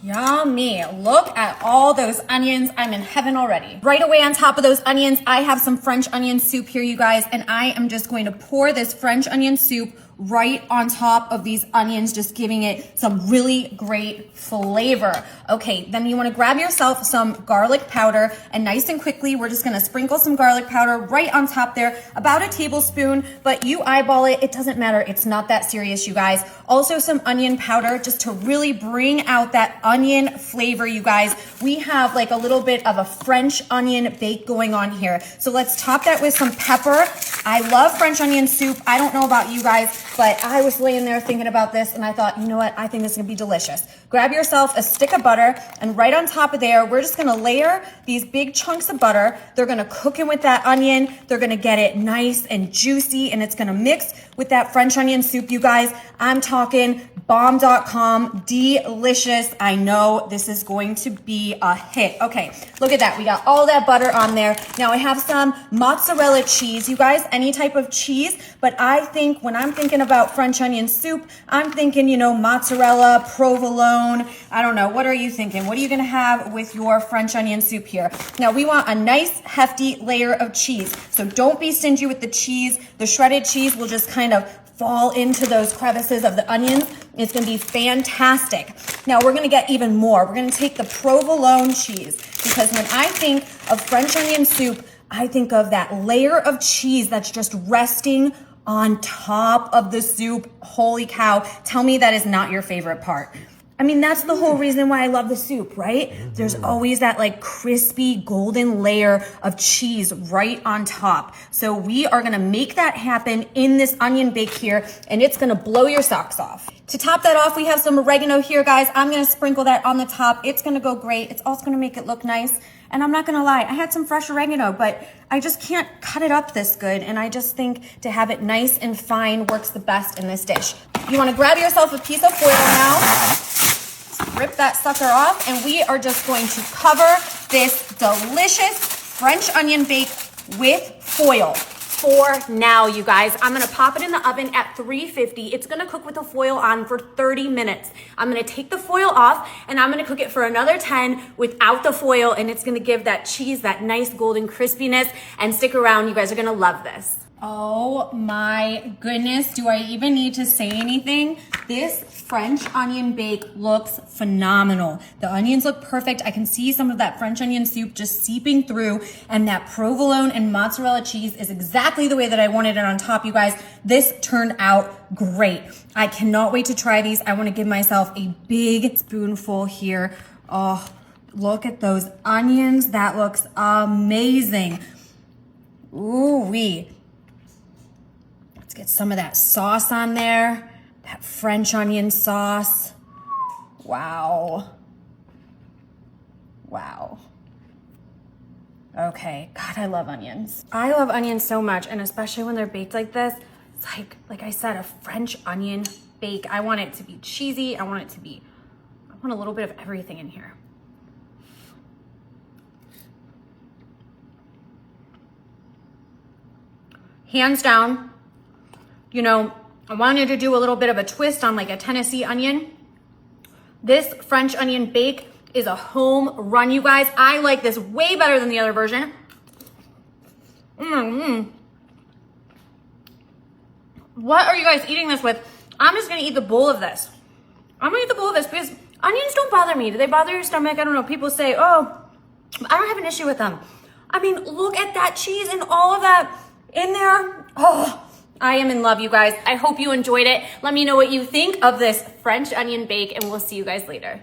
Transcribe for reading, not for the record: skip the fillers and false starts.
Yummy. Look at all those onions. I'm in heaven already. Right away on top of those onions, I have some French onion soup here, you guys, and I am just going to pour this French onion soup right on top of these onions, just giving it some really great flavor. Okay, then you want to grab yourself some garlic powder, and nice and quickly, we're just going to sprinkle some garlic powder right on top there, about a tablespoon, but you eyeball it. It doesn't matter. It's not that serious, you guys. Also some onion powder, just to really bring out that onion flavor, you guys. We have like a little bit of a French onion bake going on here. So let's top that with some pepper. I love French onion soup. I don't know about you guys, but I was laying there thinking about this and I thought, you know what? I think this is gonna be delicious. Grab yourself a stick of butter, and right on top of there, we're just gonna layer these big chunks of butter. They're gonna cook in with that onion. They're gonna get it nice and juicy, and it's gonna mix with that French onion soup, you guys. I'm talking bomb.com, delicious. I know this is going to be a hit. Okay, look at that. We got all that butter on there. Now I have some mozzarella cheese, you guys, any type of cheese, but I think when I'm thinking about French onion soup, I'm thinking, you know, mozzarella, provolone. I don't know. What are you thinking? What are you going to have with your French onion soup here? Now we want a nice hefty layer of cheese. So don't be stingy with the cheese. The shredded cheese will just kind of fall into those crevices of the onions. It's going to be fantastic. Now we're going to get even more. We're going to take the provolone cheese, because when I think of French onion soup, I think of that layer of cheese that's just resting on top of the soup. Holy cow. Tell me that is not your favorite part. I mean, that's the whole reason why I love the soup, right? There's always that like crispy golden layer of cheese right on top. So we are gonna make that happen in this onion bake here, and it's gonna blow your socks off. To top that off, we have some oregano here, guys. I'm gonna sprinkle that on the top. It's gonna go great. It's also gonna make it look nice. And I'm not gonna lie, I had some fresh oregano, but I just can't cut it up this good. And I just think to have it nice and fine works the best in this dish. You wanna grab yourself a piece of foil now. Rip that sucker off, and we are just going to cover this delicious French onion bake with foil for now, you guys. I'm gonna pop it in the oven at 350. It's gonna cook with the foil on for 30 minutes. I'm gonna take the foil off, and I'm gonna cook it for another 10 without the foil, and it's gonna give that cheese that nice golden crispiness. And stick around, you guys are gonna love this. Oh my goodness, do I even need to say anything? This French onion bake looks phenomenal. The onions look perfect. I can see some of that French onion soup just seeping through, and that provolone and mozzarella cheese is exactly the way that I wanted it on top, you guys. This turned out great. I cannot wait to try these. I want to give myself a big spoonful here. Oh, look at those onions. That looks amazing. Ooh-wee. Let's get some of that sauce on there. That French onion sauce. Wow. Wow. Okay, God, I love onions. I love onions so much, and especially when they're baked like this. It's like I said, a French onion bake. I want it to be cheesy. I want a little bit of everything in here. Hands down, you know, I wanted to do a little bit of a twist on like a Tennessee onion. This French onion bake is a home run, you guys. I like this way better than the other version. What are you guys eating this with? I'm just gonna eat the bowl of this. I'm gonna eat the bowl of this because onions don't bother me. Do they bother your stomach? I don't know. People say, oh, I don't have an issue with them. I mean, look at that cheese and all of that in there. Oh, I am in love, you guys. I hope you enjoyed it. Let me know what you think of this French onion bake, and we'll see you guys later.